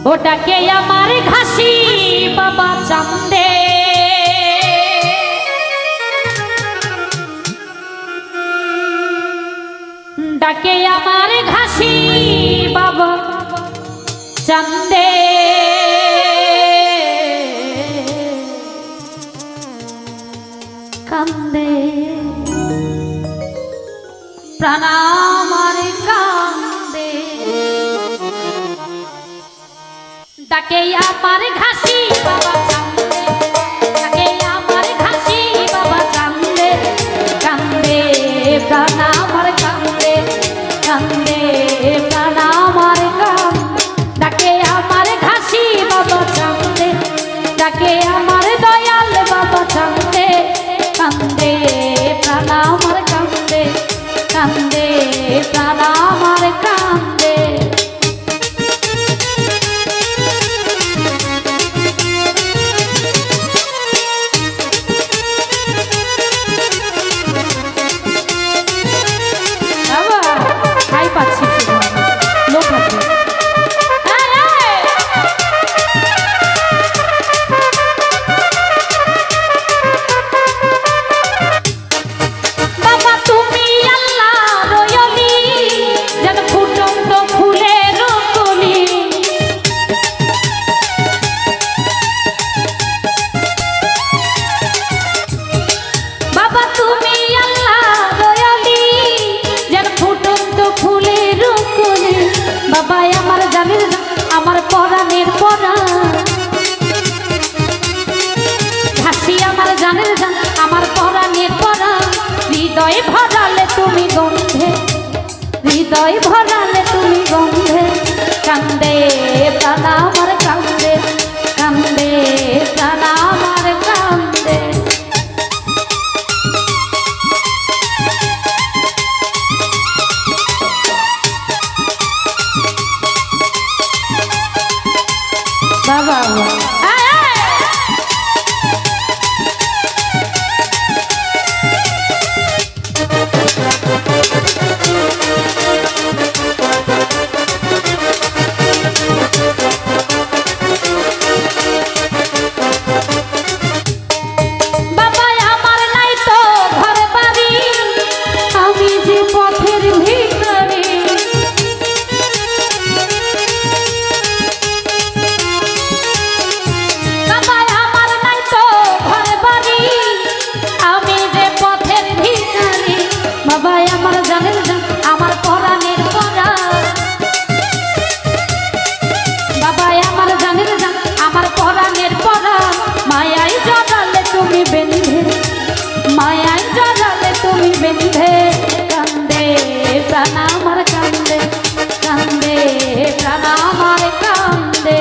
ওটাকে আমার ঘাসি বাবা চান্দে ডাকে আমার ঘাসি বাবা চান্দে কান্দে প্রাণ আমার কান্দে ডাকে আমার ঘাসি বাবা চান্দে ডাকে আমার ঘাসি বাবা চান্দে কান্দে প্রাণ আমার কান্দে কান্দে প্রাণ আমার কান্দে ডাকে আমার ঘাসি বাবা চান্দে ডাকে আমার দয়াল বাবা চান্দে কান্দে প্রাণ আমার কান্দে কান্দে প্রাণ আমার কান্দে আমার পরাণের পরাণ ঘাসি আমার জানের জান আমার পরাণের পরাণ হৃদয় ভরালে তুমি গন্ধে হৃদয় ভরালে তুমি গন্ধে কান্দে প্রাণ আমার কান্দে কান্দে প্রাণ আমার কান্দে বাবা মায়ায় জড়ালে তুমি বেঁধে কান্দে প্রাণ আমার কান্দে কান্দে প্রাণ আমার কান্দে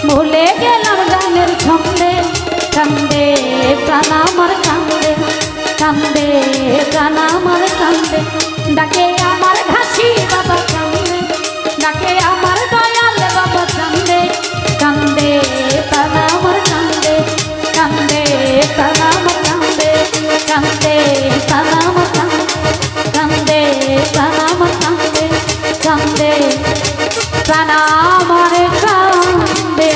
ভুলে গেলাম গানের ছন্দে কান্দে প্রাণ আমার কান্দে কান্দে প্রাণ আমার কান্দে ডাকে আমার ঘাসি বাবা কান্দে ডাকে আমার দয়াল বাবা কান্দে কান্দে প্রাণ আমার কান্দে কান্দে প্রাণ আমার কান্দে কান্দে প্রাণ আমার কান্দে প্রাণ আমার কান্দে কান্দে প্রাণ আমার কান্দে